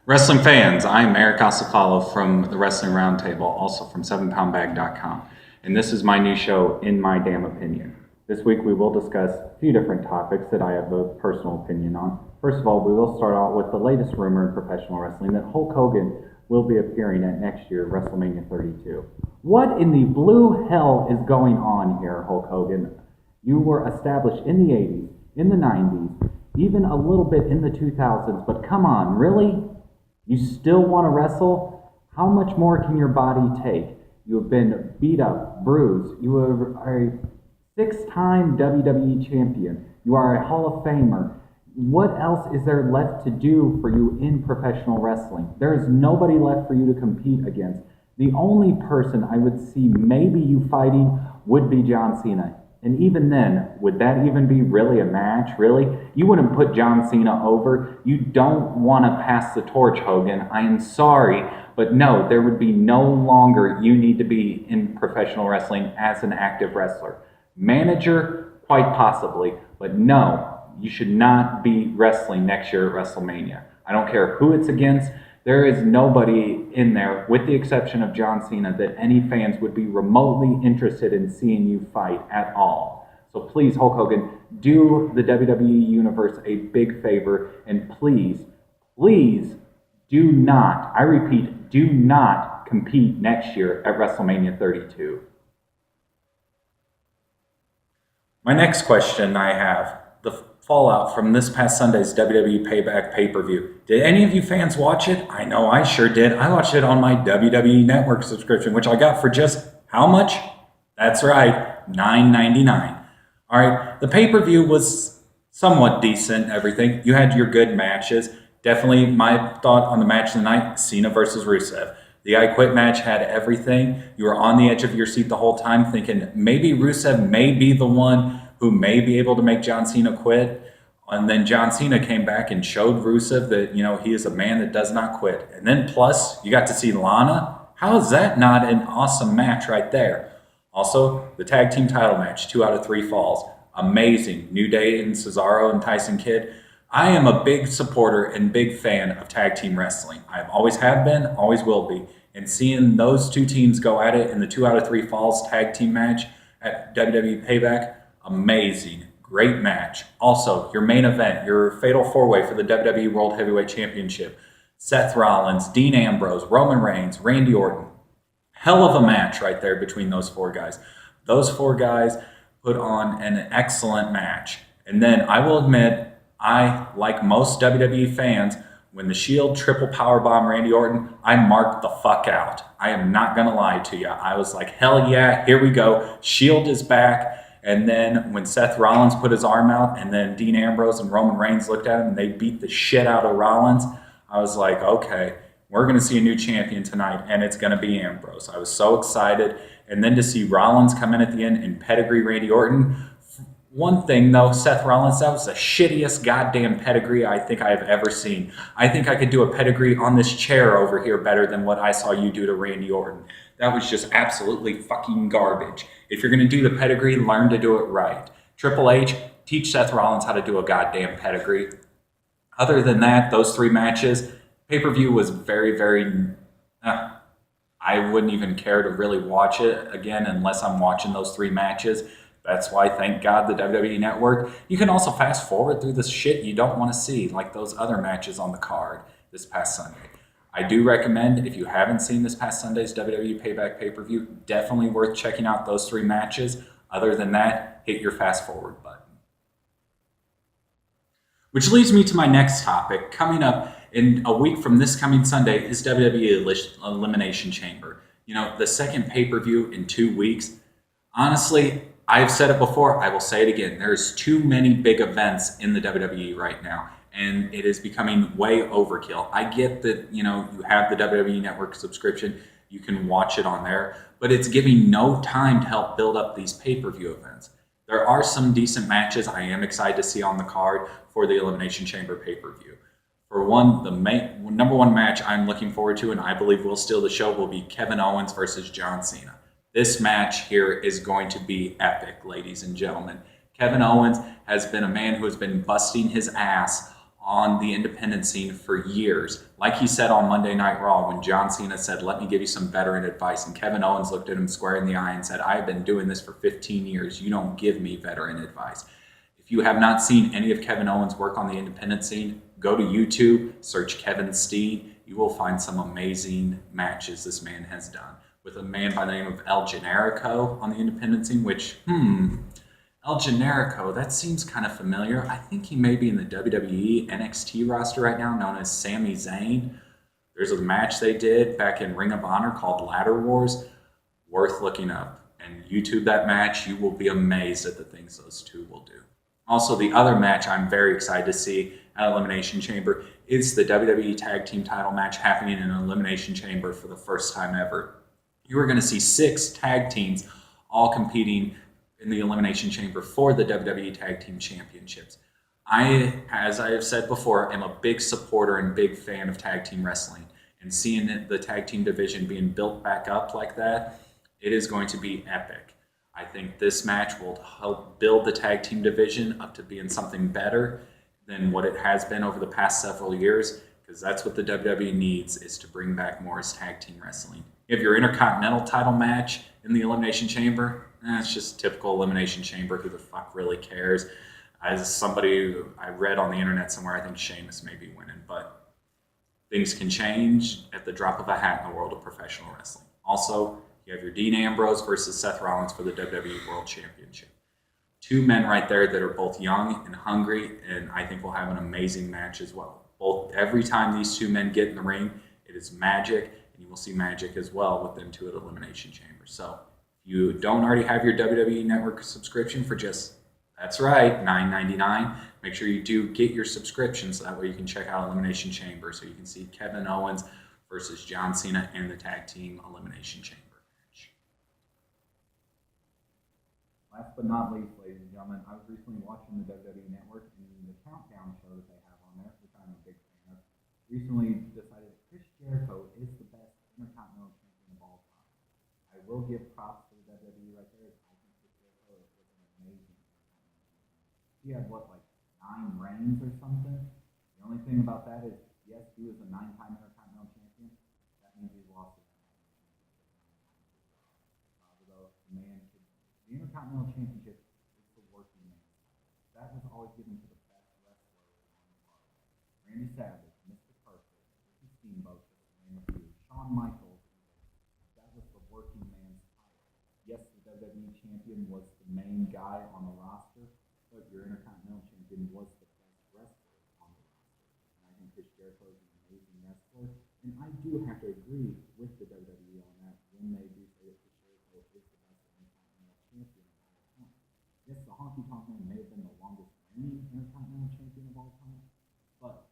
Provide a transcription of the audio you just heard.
Wrestling fans, I'm Eric Asafailo from the Wrestling Roundtable, also from 7poundbag.com. And this is my new show, In My Damn Opinion. This week we will discuss a few different topics that I have a personal opinion on. First of all, we will start out with the latest rumor in professional wrestling that Hulk Hogan will be appearing at next year WrestleMania 32. What in the blue hell is going on here, Hulk Hogan? You were established in the 80s, in the 90s, even a little bit in the 2000s, but come on, really? You still want to wrestle? How much more can your body take? You have been beat up, bruised. You are a six-time WWE champion. You are a Hall of Famer. What else is there left to do for you in professional wrestling? There is nobody left for you to compete against. The only person I would see maybe you fighting would be John Cena. And even then, would that even be really a match? Really? You wouldn't put John Cena over. You don't want to pass the torch, Hogan. I am sorry, but no, there would be no longer you need to be in professional wrestling as an active wrestler. Manager, quite possibly, but no, you should not be wrestling next year at WrestleMania. I don't care who it's against. There is nobody in there, with the exception of John Cena, that any fans would be remotely interested in seeing you fight at all. So please, Hulk Hogan, do the WWE Universe a big favor, and please, please do not, I repeat, do not compete next year at WrestleMania 32. My next question I have, the fallout from this past Sunday's WWE Payback pay-per-view. Did any of you fans watch it? I know I sure did. I watched it on my WWE Network subscription, which I got for just how much? That's right, $9.99. All right, the pay-per-view was somewhat decent, everything. You had your good matches. Definitely my thought on the match of the night, Cena versus Rusev. The I Quit match had everything. You were on the edge of your seat the whole time thinking maybe Rusev may be the one who may be able to make John Cena quit. And then John Cena came back and showed Rusev that, he is a man that does not quit. And then plus, you got to see Lana. How is that not an awesome match right there? Also, the tag team title match, 2 out of 3 falls. Amazing. New Day and Cesaro and Tyson Kidd. I am a big supporter and big fan of tag team wrestling. I always have been, always will be. And seeing those two teams go at it in the 2 out of 3 falls tag team match at WWE Payback, amazing. Great match. Also, your main event, your fatal 4-way for the WWE World Heavyweight Championship. Seth Rollins, Dean Ambrose, Roman Reigns, Randy Orton. Hell of a match right there between those 4 guys. Those 4 guys put on an excellent match. And then I will admit, I, like most WWE fans, when the Shield triple powerbomb Randy Orton, I marked the fuck out. I am not going to lie to you. I was like, hell yeah, here we go. Shield is back. And then when Seth Rollins put his arm out and then Dean Ambrose and Roman Reigns looked at him and they beat the shit out of Rollins, I was like, okay, we're going to see a new champion tonight and it's going to be Ambrose. I was so excited. And then to see Rollins come in at the end and pedigree Randy Orton. One thing though, Seth Rollins, that was the shittiest goddamn pedigree I think I have ever seen. I think I could do a pedigree on this chair over here better than what I saw you do to Randy Orton. That was just absolutely fucking garbage. If you're going to do the pedigree, learn to do it right. Triple H, teach Seth Rollins how to do a goddamn pedigree. Other than that, those 3 matches, pay-per-view was very, very... I wouldn't even care to really watch it again unless I'm watching those 3 matches. That's why, thank God, the WWE Network. You can also fast forward through the shit you don't want to see, like those other matches on the card this past Sunday. I do recommend, if you haven't seen this past Sunday's WWE Payback pay-per-view, definitely worth checking out those 3 matches. Other than that, hit your fast forward button. Which leads me to my next topic. Coming up in a week from this coming Sunday is WWE Elimination Chamber. The second pay-per-view in 2 weeks. Honestly, I've said it before, I will say it again. There's too many big events in the WWE right now, and it is becoming way overkill. I get that, you have the WWE Network subscription, you can watch it on there, but it's giving no time to help build up these pay-per-view events. There are some decent matches I am excited to see on the card for the Elimination Chamber pay-per-view. For one, the number 1 match I'm looking forward to, and I believe will steal the show, will be Kevin Owens versus John Cena. This match here is going to be epic, ladies and gentlemen. Kevin Owens has been a man who has been busting his ass on the independent scene for years. Like he said on Monday Night Raw when John Cena said, "Let me give you some veteran advice." And Kevin Owens looked at him square in the eye and said, "I've been doing this for 15 years. You don't give me veteran advice." If you have not seen any of Kevin Owens' work on the independent scene, go to YouTube, search Kevin Steen. You will find some amazing matches this man has done with a man by the name of El Generico on the independent scene, which, El Generico, that seems kind of familiar. I think he may be in the WWE NXT roster right now, known as Sami Zayn. There's a match they did back in Ring of Honor called Ladder Wars. Worth looking up. And YouTube that match, you will be amazed at the things those two will do. Also, the other match I'm very excited to see at Elimination Chamber is the WWE Tag Team title match happening in Elimination Chamber for the first time ever. You are going to see 6 tag teams all competing in the Elimination Chamber for the WWE Tag Team Championships. I, as I have said before, am a big supporter and big fan of tag team wrestling. And seeing the tag team division being built back up like that, it is going to be epic. I think this match will help build the tag team division up to being something better than what it has been over the past several years, because that's what the WWE needs, is to bring back more as tag team wrestling. You have your Intercontinental title match in the Elimination Chamber. It's just typical Elimination Chamber. Who the fuck really cares? As somebody I read on the internet somewhere, I think Sheamus may be winning, but things can change at the drop of a hat in the world of professional wrestling. Also, you have your Dean Ambrose versus Seth Rollins for the WWE World Championship. 2 men right there that are both young and hungry, and I think we'll have an amazing match as well. Every time these 2 men get in the ring, it is magic, and you will see magic as well with them 2 at Elimination Chamber. So if you don't already have your WWE Network subscription for just, that's right, $9.99, make sure you do get your subscription so that way you can check out Elimination Chamber, so you can see Kevin Owens versus John Cena in the Tag Team Elimination Chamber. Last but not least, ladies and gentlemen, I was recently watching the WWE Network and the countdown show that they have on there, which I'm a big fan of, recently decided that Chris Jericho is the best Intercontinental Champion of all time. I will give props to the WWE right there. I think Chris Jericho was an amazing Intercontinental Champion. He had, what, like 9 reigns or something? The only thing about that is, yes, he was a 9-time Intercontinental Champion. That means he lost the Intercontinental Championship 9 times. Though the man could. The Intercontinental Championship is the working man's title. That was always given to the best wrestler on the card. Randy Savage, Mr. Perfect, Ricky Steamboat, just to name a few. Shawn Michaels, that was the working man's title. Yes, the WWE Champion was the main guy on the roster, but your Intercontinental Champion was the best wrestler on the roster. And I think Chris Jericho is an amazing wrestler. And I do have to agree with the WWE on that when they do say that Chris Jericho is the best Intercontinental Champion of all time. Yes, the Honky Tonk Man may have been the longest reigning Intercontinental Champion of all time, but